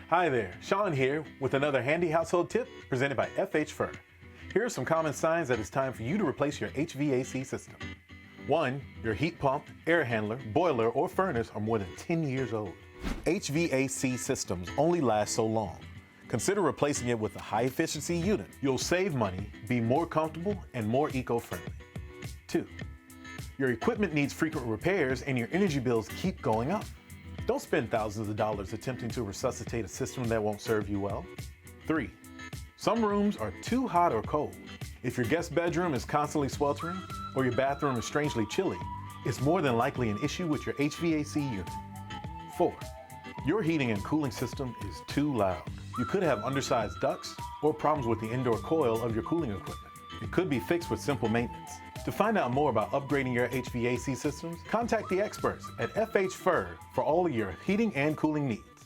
Hi there, Sean here with another handy household tip presented by FH Fur. Here are some common signs that it's time for you to replace your HVAC system. 1. Your heat pump, air handler, boiler, or furnace are more than 10 years old. HVAC systems only last so long. Consider replacing it with a high-efficiency unit. You'll save money, be more comfortable, and more eco-friendly. 2. Your equipment needs frequent repairs and your energy bills keep going up. Don't spend thousands of dollars attempting to resuscitate a system that won't serve you well. 3. Some rooms are too hot or cold. If your guest bedroom is constantly sweltering or your bathroom is strangely chilly, it's more than likely an issue with your HVAC unit. 4. Your heating and cooling system is too loud. You could have undersized ducts or problems with the indoor coil of your cooling equipment. It could be fixed with simple maintenance. To find out more about upgrading your HVAC systems, contact the experts at FH Fur for all of your heating and cooling needs.